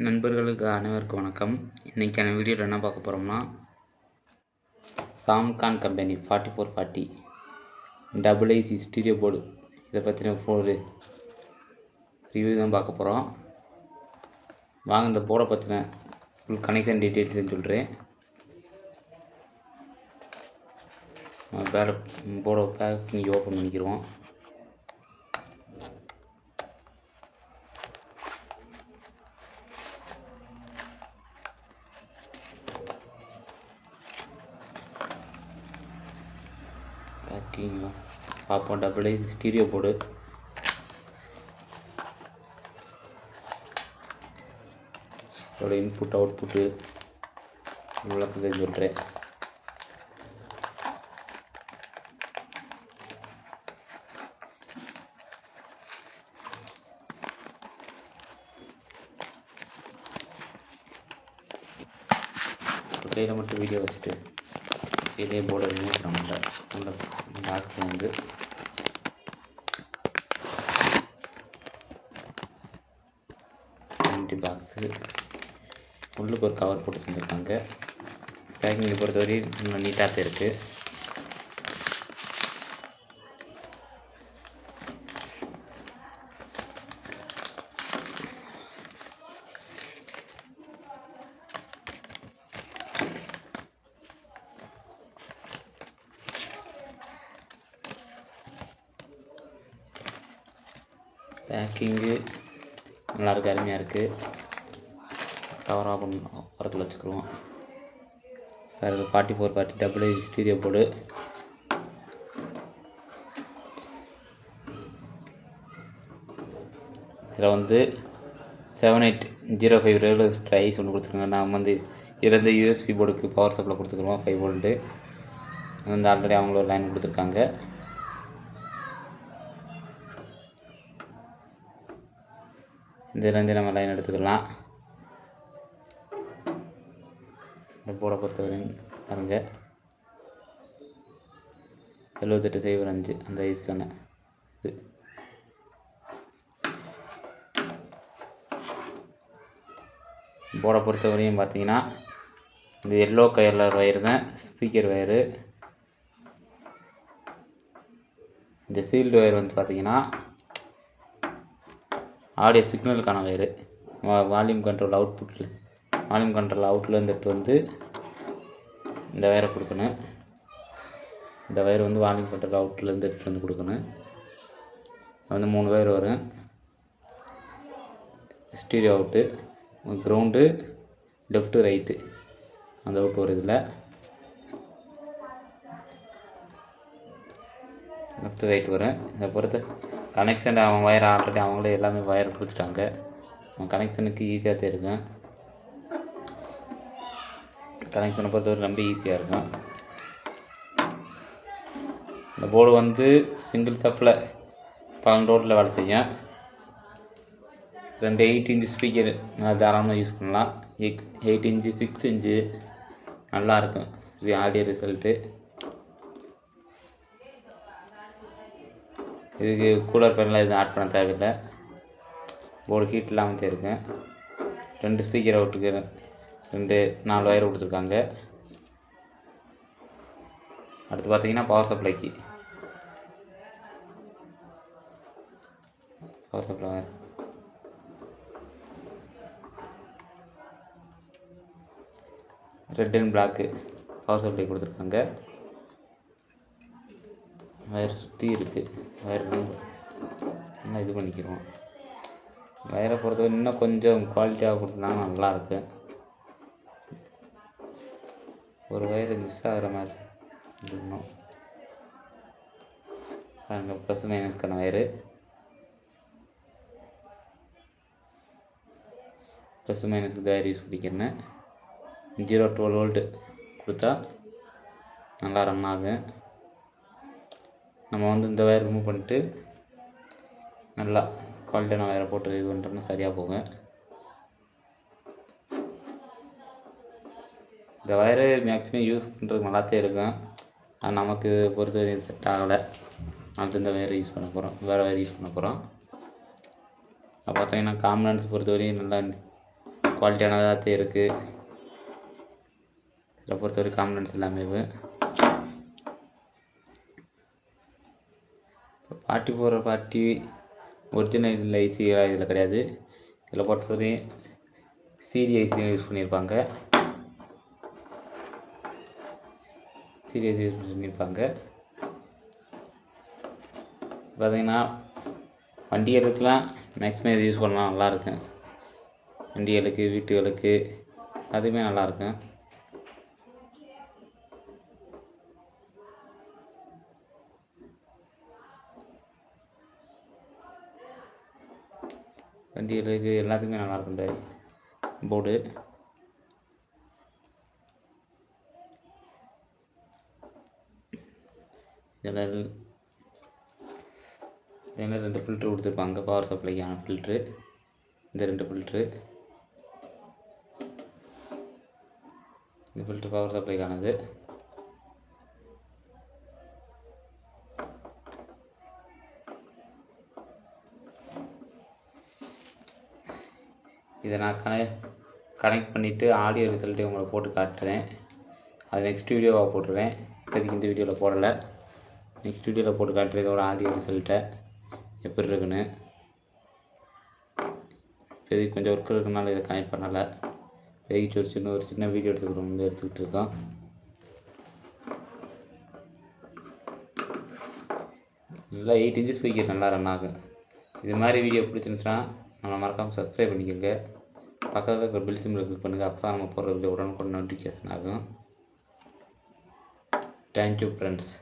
நண்பர்களுக்கு அனைவருக்கும் வணக்கம். இன்றைக்கான வீடியோவில் என்ன பார்க்க போகிறோம்னா, சாம்கான் கம்பெனி 4440 AC ஸ்டீரியோ போர்டு இதை பற்றின ஒரு ரிவ்யூ தான் பார்க்க போகிறோம். வாங்க இந்த போர்டை பற்றின ஃபுல் கனெக்ஷன் டீட்டெயில்ஸ்ன்னு சொல்கிறேன். போர்டை பேக்கிங் ஓப்பன் பண்ணிக்கிறோம். பேக்கிங் பார்ப்போம். AC ஸ்டீரியோ போர்டு அதோட இன்புட் அவுட்புட்டு விளக்கத்தை சொல்கிறேன். கையில் மட்டும் வீடியோ வச்சுட்டு இதே போர்டை ரிமூவ் பண்ண மாட்டேன். அந்த பாக்ஸ் வந்து எம்டி பாக்ஸு உள்ளுக்கு ஒரு கவர் போட்டு செஞ்சுருக்காங்க. பேக்கிங்கை பொறுத்தவரை இன்னும் நீட்டாக தான் இருக்குது. பேக்கிங்கு நல்லாயிருக்கு, அருமையாக இருக்குது. கவர் ஓப்பன் ஓரத்தில் வச்சுக்கிடுவோம். வேறு 4440 AC ஸ்டீரியோ போர்டு. இதில் வந்து 7805 ரெகுலர் ட்ரைஸ் ஒன்று கொடுத்துருங்க. நாம் வந்து இதில் USB போர்டுக்கு பவர் சப்ளை கொடுத்துக்குறோம் 5 வோல்ட்டு. அது வந்து ஆல்ரெடி அவங்கள ஒரு லைன் கொடுத்துருக்காங்க. இதுலேருந்து நம்ம லைன் எடுத்துக்கலாம். இந்த போர்டை பொறுத்தவரை பாருங்க, 7805 அந்த ஐஸ்க்கான இது. போர்டை பொறுத்தவரையும் பார்த்தீங்கன்னா இந்த எல்லோ கலர் வயரு தான் ஸ்பீக்கர் வயரு. இந்த சீல்டு வயர் வந்து பார்த்தீங்கன்னா ஆடியோ சிக்னலுக்கான வயரு. வால்யூம் கண்ட்ரோல் அவுட்டில் இருந்துட்டு வந்து இந்த வயரை கொடுக்கணும். இந்த வயர் வந்து வால்யூம் கண்ட்ரோல் அவுட்டில் இருந்துட்டு வந்து கொடுக்கணும். வந்து 3 வயர் வரும். Stereo out, ground, left right அந்த அவுட் வரும். இதில் லெஃப்ட் ரைட் வரும். இதை பொறுத்து கனெக்ஷன் அவன் வயர் ஆல்ரெடி அவங்களே எல்லாமே வயர் கொடுத்துட்டாங்க. கனெக்ஷனுக்கு ஈஸியாக தான் இருக்கும். கனெக்ஷனை பொறுத்தவரை ரொம்ப ஈஸியாக இருக்கும். இந்த போர்டு வந்து சிங்கிள் சப்பில் 12 ரோட்டில் வேலை செய்யும். 2 8 இன்ச்சு ஸ்பீக்கர் நல்லா தாராளமாக யூஸ் பண்ணலாம். 8 இன்ச்சு 6 இன்ச்சு நல்லாயிருக்கும் இது ஆடியோ ரிசல்ட்டு. இதுக்கு கூலர் ஃபேன்லாம் எதுவும் ஆட் பண்ண தேவையில்லை. போர்டு ஹீட் இல்லாமல் தான் இருக்கும். 2 ஸ்பீக்கர் அவுட்டுக்கு 4 வயர் கொடுத்துருக்காங்க. அடுத்து பார்த்தீங்கன்னா பவர் சப்ளைக்கு power supply wire red and black power supply கொடுத்துருக்காங்க. வயர் சுற்றி இருக்குது. வயர் நல்லா இது பண்ணிக்கிறோம். வயரை பொறுத்தவரை இன்னும் கொஞ்சம் குவாலிட்டியாக கொடுத்துருந்தாங்கன்னா நல்லாயிருக்கு. ஒரு வயர் மிஸ் ஆகிற மாதிரி இன்னும் பாருங்கள். ப்ளஸ் மைனஸ்க்கான வயரு, ப்ளஸ் மைனஸ்க்கு வயர் யூஸ் பண்ணிக்கிறேன். 0-12 வோல்ட்டு கொடுத்தா நல்லா ரன் ஆகும். நம்ம வந்து இந்த வயர் ரிமூவ் பண்ணிட்டு நல்லா குவாலிட்டியான வயரை போட்டு இது பண்ணுறோம்னா சரியாக போகும். இந்த வயரு மேக்ஸிமம் யூஸ் பண்ணுறதுக்கு நல்லாத்தே இருக்கும். ஆனால் நமக்கு பொறுத்தவரை செட் ஆகலை. அடுத்து இந்த வயரை யூஸ் பண்ண போகிறோம், வேறு வயர் யூஸ் பண்ண போகிறோம். பார்த்தீங்கன்னா காம்பனன்ட்ஸ் பொறுத்தவரையும் நல்லா குவாலிட்டியானதாக தான் இருக்குது. இதில் பொறுத்தவரை காம்பனன்ட்ஸ் எல்லாமே பார்ட்டி ஒரிஜினல் ஐசி இதில் கிடையாது. இதில் பொறுத்தவரை சிடி ஐசி யூஸ் பண்ணியிருப்பாங்க. பார்த்திங்கன்னா வண்டிகளுக்கெலாம் மேக்ஸிமம் இது யூஸ் பண்ணலாம், நல்லாயிருக்கும். வண்டிகளுக்கு, வீட்டுகளுக்கு அதுவுமே நல்லாயிருக்கும். வண்டிகளுக்கு எல்லாத்துக்குமே நல்லாயிருக்கும் இந்த போர்டு. இதில் 2 ஃபில்ட்ரு கொடுத்துருப்பாங்க, பவர் சப்ளைக்கான ஃபில்ட்ரு. இந்த 2 ஃபில்ட்ரு, இந்த ஃபில்ட்ரு பவர் சப்ளைக்கானது. இதை நான் கனெக்ட் பண்ணிவிட்டு ஆடியோ ரிசல்ட்டை உங்களை போட்டு காட்டுறேன். அது நெக்ஸ்ட் வீடியோவாக போட்டுருவேன். இப்போதைக்கு இந்த வீடியோவில் போடலை. நெக்ஸ்ட் வீடியோவில் போட்டு காட்டுறேன் இதோட ஆடியோ ரிசல்ட்டை எப்படி இருக்குன்னு. இப்போதைக்கு கொஞ்சம் ஒர்க் இருக்குனால இதை கனெக்ட் பண்ணலை. இப்போதைக்கு ஒரு சின்ன வீடியோ எடுத்துக்கிட்டு இருக்கோம். நல்லா 8 இன்ச்சு ஸ்பீக்கர் நல்லா ரன் ஆகும். இது மாதிரி வீடியோ பிடிச்சிருந்துச்சுன்னா நம்ம மறக்காமல் சப்ஸ்கிரைப் பண்ணிக்கோங்க. பக்கத்தில் இருக்கிற பெல் சிம்பிளை கிளிக் பண்ணுங்கள். அப்போ தான் நம்ம போடுற வீடியோ உடனுக்குடன் நோட்டிஃபிகேஷன் ஆகும். Thank you friends.